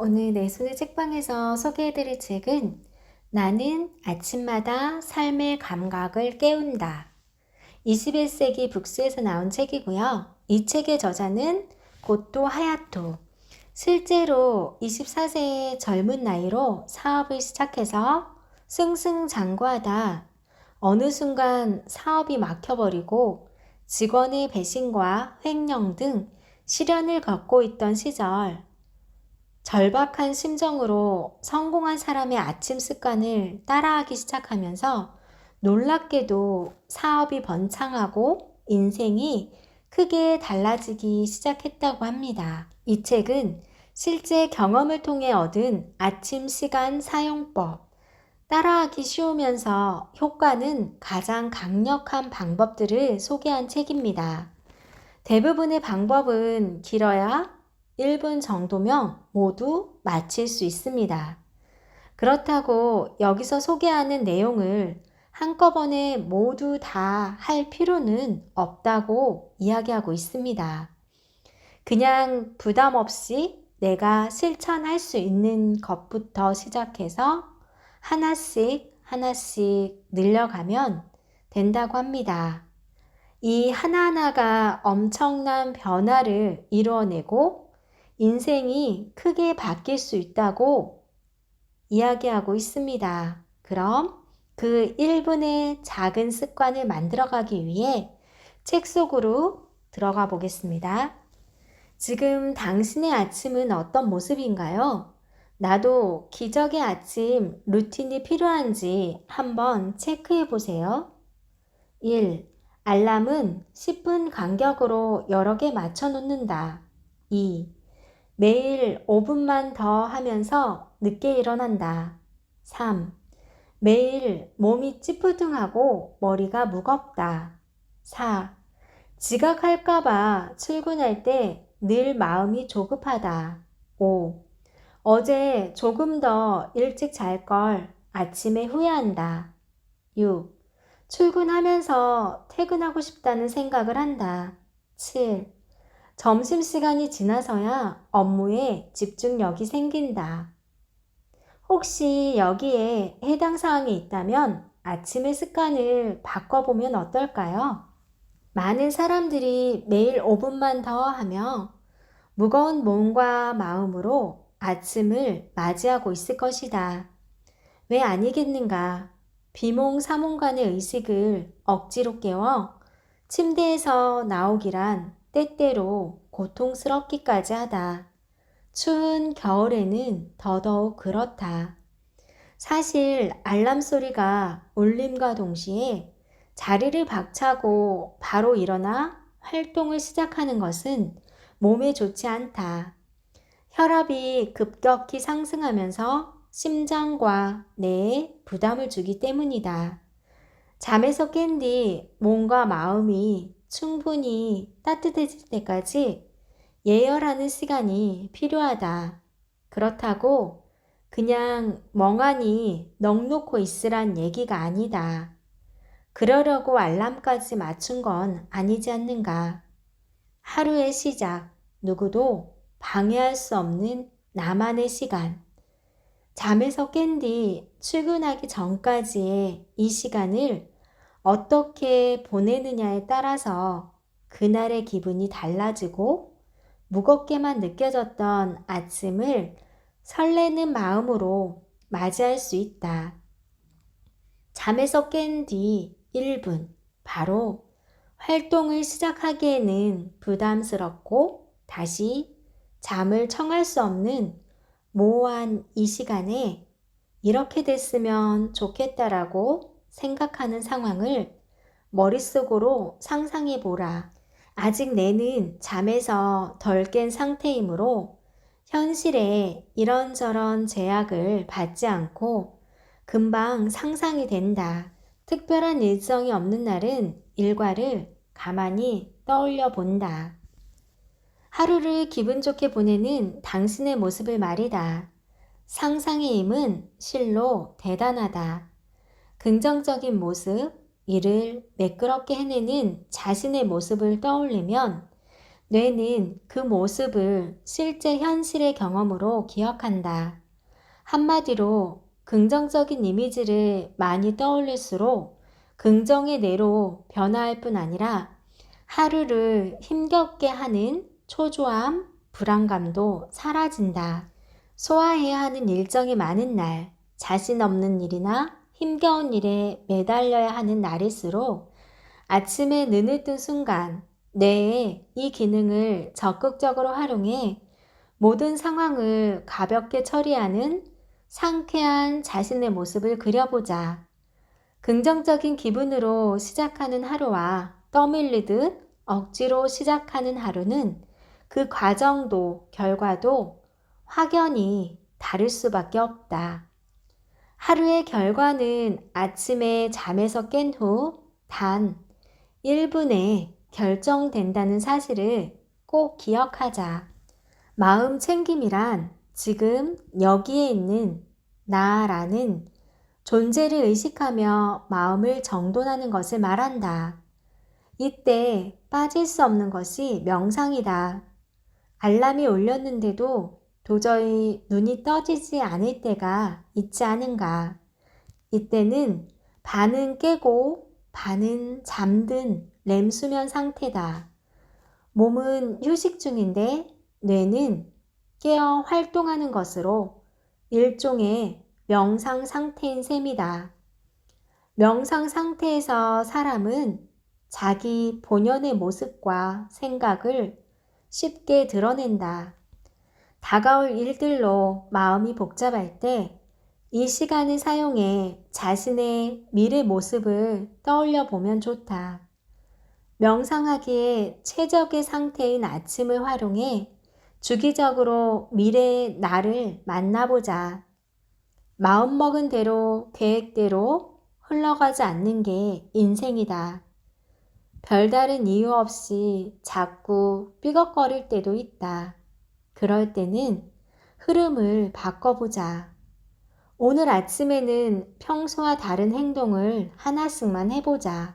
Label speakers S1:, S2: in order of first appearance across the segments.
S1: 오늘 내 손의 책방에서 소개해드릴 책은 나는 아침마다 삶의 감각을 깨운다. 21세기 북스에서 나온 책이고요. 이 책의 저자는 고토 하야토. 실제로 24세의 젊은 나이로 사업을 시작해서 승승장구하다 어느 순간 사업이 막혀버리고 직원의 배신과 횡령 등 시련을 겪고 있던 시절 절박한 심정으로 성공한 사람의 아침 습관을 따라하기 시작하면서 놀랍게도 사업이 번창하고 인생이 크게 달라지기 시작했다고 합니다. 이 책은 실제 경험을 통해 얻은 아침 시간 사용법, 따라하기 쉬우면서 효과는 가장 강력한 방법들을 소개한 책입니다. 대부분의 방법은 길어야 1분 정도면 모두 마칠 수 있습니다. 그렇다고 여기서 소개하는 내용을 한꺼번에 모두 다 할 필요는 없다고 이야기하고 있습니다. 그냥 부담 없이 내가 실천할 수 있는 것부터 시작해서 하나씩 늘려가면 된다고 합니다. 이 하나하나가 엄청난 변화를 이루어내고 인생이 크게 바뀔 수 있다고 이야기하고 있습니다. 그럼 그 1분의 작은 습관을 만들어가기 위해 책 속으로 들어가 보겠습니다. 지금 당신의 아침은 어떤 모습인가요? 나도 기적의 아침 루틴이 필요한지 한번 체크해 보세요. 1. 알람은 10분 간격으로 여러 개 맞춰 놓는다. 2. 매일 5분만 더 하면서 늦게 일어난다. 3. 매일 몸이 찌뿌둥하고 머리가 무겁다. 4. 지각할까봐 출근할 때 늘 마음이 조급하다. 5. 어제 조금 더 일찍 잘 걸 아침에 후회한다. 6. 출근하면서 퇴근하고 싶다는 생각을 한다. 7. 점심시간이 지나서야 업무에 집중력이 생긴다. 혹시 여기에 해당 사항이 있다면 아침의 습관을 바꿔보면 어떨까요? 많은 사람들이 매일 5분만 더 하며 무거운 몸과 마음으로 아침을 맞이하고 있을 것이다. 왜 아니겠는가? 비몽사몽간의 의식을 억지로 깨워 침대에서 나오기란 때때로 고통스럽기까지 하다. 추운 겨울에는 더더욱 그렇다. 사실 알람 소리가 울림과 동시에 자리를 박차고 바로 일어나 활동을 시작하는 것은 몸에 좋지 않다. 혈압이 급격히 상승하면서 심장과 뇌에 부담을 주기 때문이다. 잠에서 깬 뒤 몸과 마음이 충분히 따뜻해질 때까지 예열하는 시간이 필요하다. 그렇다고 그냥 멍하니 넋놓고 있으란 얘기가 아니다. 그러려고 알람까지 맞춘 건 아니지 않는가. 하루의 시작, 누구도 방해할 수 없는 나만의 시간. 잠에서 깬 뒤 출근하기 전까지의 이 시간을 어떻게 보내느냐에 따라서 그날의 기분이 달라지고 무겁게만 느껴졌던 아침을 설레는 마음으로 맞이할 수 있다. 잠에서 깬 뒤 1분, 바로 활동을 시작하기에는 부담스럽고 다시 잠을 청할 수 없는 모호한 이 시간에 이렇게 됐으면 좋겠다라고 생각하는 상황을 머릿속으로 상상해 보라. 아직 뇌는 잠에서 덜 깬 상태이므로 현실에 이런저런 제약을 받지 않고 금방 상상이 된다. 특별한 일정이 없는 날은 일과를 가만히 떠올려 본다. 하루를 기분 좋게 보내는 당신의 모습을 말이다. 상상의 힘은 실로 대단하다. 긍정적인 모습, 일을 매끄럽게 해내는 자신의 모습을 떠올리면 뇌는 그 모습을 실제 현실의 경험으로 기억한다. 한마디로 긍정적인 이미지를 많이 떠올릴수록 긍정의 뇌로 변화할 뿐 아니라 하루를 힘겹게 하는 초조함, 불안감도 사라진다. 소화해야 하는 일정이 많은 날, 자신 없는 일이나 힘겨운 일에 매달려야 하는 날일수록 아침에 눈을 뜬 순간 뇌에 이 기능을 적극적으로 활용해 모든 상황을 가볍게 처리하는 상쾌한 자신의 모습을 그려보자. 긍정적인 기분으로 시작하는 하루와 떠밀리듯 억지로 시작하는 하루는 그 과정도 결과도 확연히 다를 수밖에 없다. 하루의 결과는 아침에 잠에서 깬 후 단 1분에 결정된다는 사실을 꼭 기억하자. 마음 챙김이란 지금 여기에 있는 나라는 존재를 의식하며 마음을 정돈하는 것을 말한다. 이때 빠질 수 없는 것이 명상이다. 알람이 울렸는데도 도저히 눈이 떠지지 않을 때가 있지 않은가. 이때는 반은 깨고 반은 잠든 렘수면 상태다. 몸은 휴식 중인데 뇌는 깨어 활동하는 것으로 일종의 명상 상태인 셈이다. 명상 상태에서 사람은 자기 본연의 모습과 생각을 쉽게 드러낸다. 다가올 일들로 마음이 복잡할 때 이 시간을 사용해 자신의 미래 모습을 떠올려 보면 좋다. 명상하기에 최적의 상태인 아침을 활용해 주기적으로 미래의 나를 만나보자. 마음먹은 대로 계획대로 흘러가지 않는 게 인생이다. 별다른 이유 없이 자꾸 삐걱거릴 때도 있다. 그럴 때는 흐름을 바꿔보자. 오늘 아침에는 평소와 다른 행동을 하나씩만 해보자.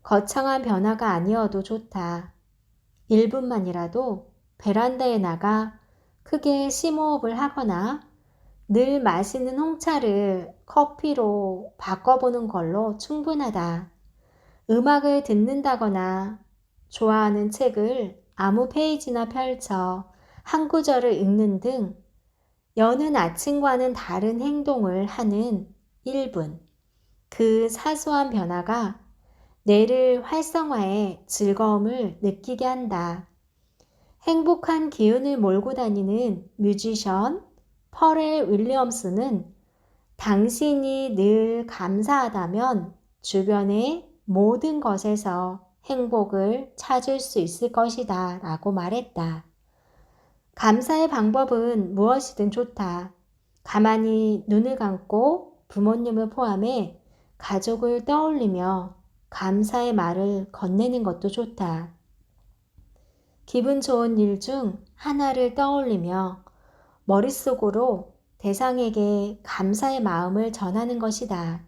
S1: 거창한 변화가 아니어도 좋다. 1분만이라도 베란다에 나가 크게 심호흡을 하거나 늘 마시는 홍차를 커피로 바꿔보는 걸로 충분하다. 음악을 듣는다거나 좋아하는 책을 아무 페이지나 펼쳐 한 구절을 읽는 등 여는 아침과는 다른 행동을 하는 1분. 그 사소한 변화가 뇌를 활성화해 즐거움을 느끼게 한다. 행복한 기운을 몰고 다니는 뮤지션 퍼렐 윌리엄스는 당신이 늘 감사하다면 주변의 모든 것에서 행복을 찾을 수 있을 것이다 라고 말했다. 감사의 방법은 무엇이든 좋다. 가만히 눈을 감고 부모님을 포함해 가족을 떠올리며 감사의 말을 건네는 것도 좋다. 기분 좋은 일 중 하나를 떠올리며 머릿속으로 대상에게 감사의 마음을 전하는 것이다.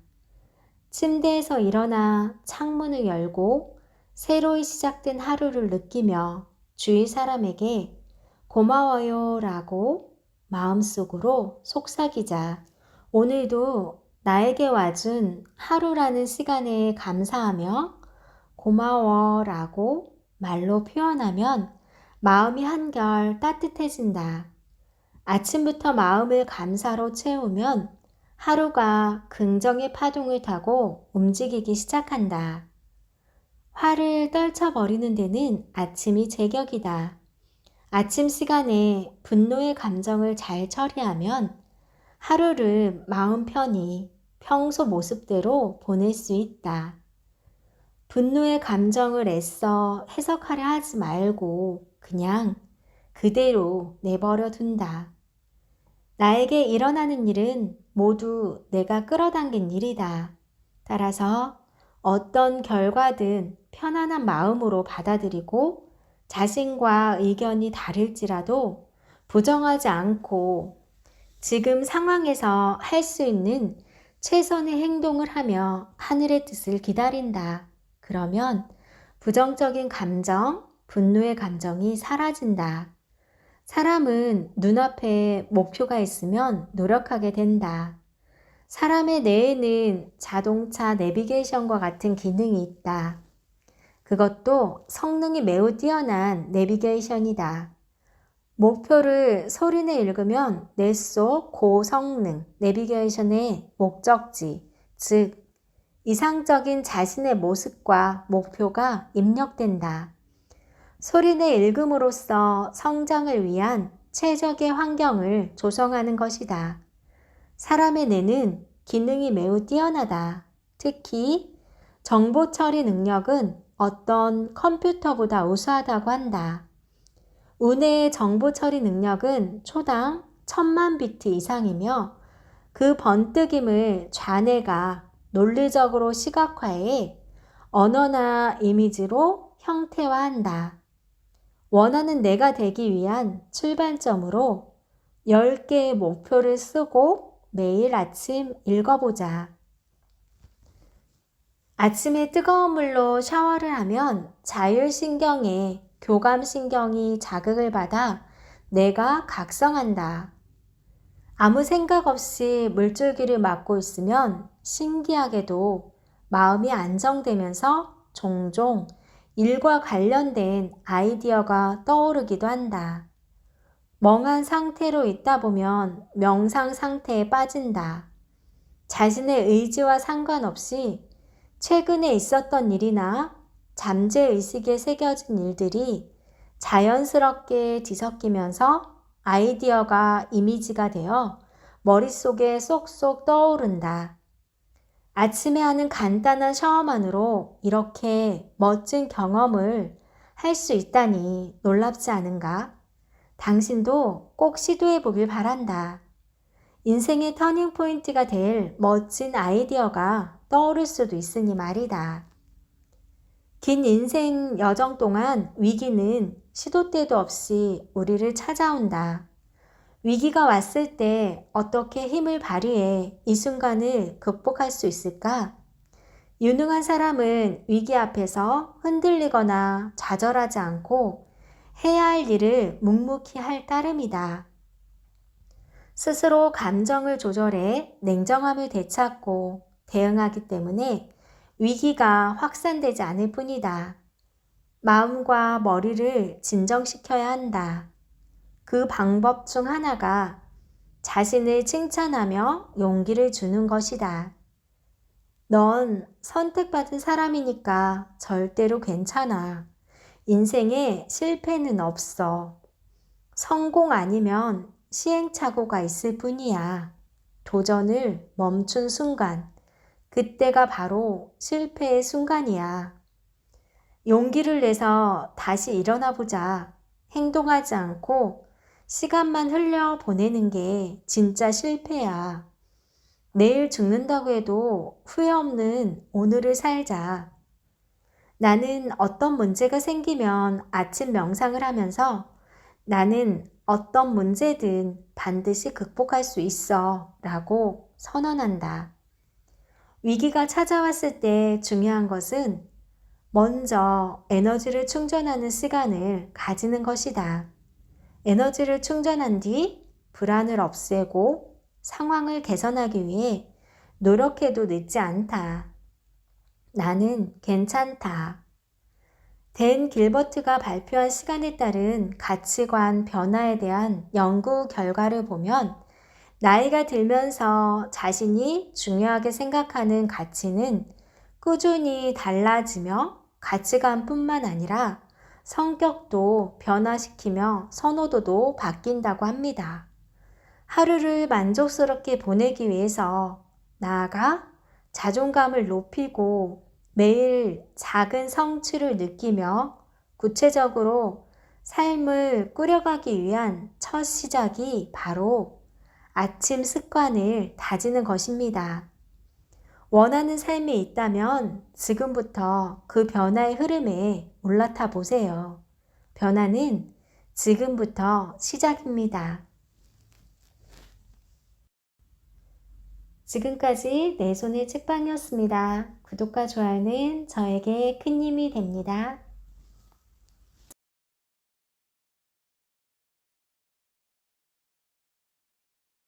S1: 침대에서 일어나 창문을 열고 새로이 시작된 하루를 느끼며 주위 사람에게 고마워요 라고 마음속으로 속삭이자. 오늘도 나에게 와준 하루라는 시간에 감사하며 고마워 라고 말로 표현하면 마음이 한결 따뜻해진다. 아침부터 마음을 감사로 채우면 하루가 긍정의 파동을 타고 움직이기 시작한다. 화를 떨쳐버리는 데는 아침이 제격이다. 아침 시간에 분노의 감정을 잘 처리하면 하루를 마음 편히 평소 모습대로 보낼 수 있다. 분노의 감정을 애써 해석하려 하지 말고 그냥 그대로 내버려 둔다. 나에게 일어나는 일은 모두 내가 끌어당긴 일이다. 따라서 어떤 결과든 편안한 마음으로 받아들이고 자신과 의견이 다를지라도 부정하지 않고 지금 상황에서 할 수 있는 최선의 행동을 하며 하늘의 뜻을 기다린다. 그러면 부정적인 감정, 분노의 감정이 사라진다. 사람은 눈앞에 목표가 있으면 노력하게 된다. 사람의 뇌에는 자동차 내비게이션과 같은 기능이 있다. 그것도 성능이 매우 뛰어난 내비게이션이다. 목표를 소리내 읽으면 뇌 속 고성능 내비게이션의 목적지, 즉 이상적인 자신의 모습과 목표가 입력된다. 소리내 읽음으로써 성장을 위한 최적의 환경을 조성하는 것이다. 사람의 뇌는 기능이 매우 뛰어나다. 특히 정보 처리 능력은 어떤 컴퓨터보다 우수하다고 한다. 우뇌의 정보 처리 능력은 초당 1000만 비트 이상이며 그 번뜩임을 좌뇌가 논리적으로 시각화해 언어나 이미지로 형태화한다. 원하는 내가 되기 위한 출발점으로 10개의 목표를 쓰고 매일 아침 읽어보자. 아침에 뜨거운 물로 샤워를 하면 자율신경에 교감신경이 자극을 받아 뇌가 각성한다. 아무 생각 없이 물줄기를 맞고 있으면 신기하게도 마음이 안정되면서 종종 일과 관련된 아이디어가 떠오르기도 한다. 멍한 상태로 있다 보면 명상 상태에 빠진다. 자신의 의지와 상관없이 최근에 있었던 일이나 잠재의식에 새겨진 일들이 자연스럽게 뒤섞이면서 아이디어가 이미지가 되어 머릿속에 쏙쏙 떠오른다. 아침에 하는 간단한 샤워만으로 이렇게 멋진 경험을 할 수 있다니 놀랍지 않은가? 당신도 꼭 시도해 보길 바란다. 인생의 터닝 포인트가 될 멋진 아이디어가 떠오를 수도 있으니 말이다. 긴 인생 여정 동안 위기는 시도 때도 없이 우리를 찾아온다. 위기가 왔을 때 어떻게 힘을 발휘해 이 순간을 극복할 수 있을까? 유능한 사람은 위기 앞에서 흔들리거나 좌절하지 않고 해야 할 일을 묵묵히 할 따름이다. 스스로 감정을 조절해 냉정함을 되찾고 대응하기 때문에 위기가 확산되지 않을 뿐이다. 마음과 머리를 진정시켜야 한다. 그 방법 중 하나가 자신을 칭찬하며 용기를 주는 것이다. 넌 선택받은 사람이니까 절대로 괜찮아. 인생에 실패는 없어. 성공 아니면 시행착오가 있을 뿐이야. 도전을 멈춘 순간, 그때가 바로 실패의 순간이야. 용기를 내서 다시 일어나 보자. 행동하지 않고 시간만 흘려 보내는 게 진짜 실패야. 내일 죽는다고 해도 후회 없는 오늘을 살자. 나는 어떤 문제가 생기면 아침 명상을 하면서 나는 어떤 문제든 반드시 극복할 수 있어 라고 선언한다. 위기가 찾아왔을 때 중요한 것은 먼저 에너지를 충전하는 시간을 가지는 것이다. 에너지를 충전한 뒤 불안을 없애고 상황을 개선하기 위해 노력해도 늦지 않다. 나는 괜찮다. 댄 길버트가 발표한 시간에 따른 가치관 변화에 대한 연구 결과를 보면 나이가 들면서 자신이 중요하게 생각하는 가치는 꾸준히 달라지며 가치관뿐만 아니라 성격도 변화시키며 선호도도 바뀐다고 합니다. 하루를 만족스럽게 보내기 위해서 나아가 자존감을 높이고 매일 작은 성취를 느끼며 구체적으로 삶을 꾸려가기 위한 첫 시작이 바로 아침 습관을 다지는 것입니다. 원하는 삶이 있다면 지금부터 그 변화의 흐름에 올라타 보세요. 변화는 지금부터 시작입니다. 지금까지 내 손의 책방이었습니다. 구독과 좋아요는 저에게 큰 힘이 됩니다.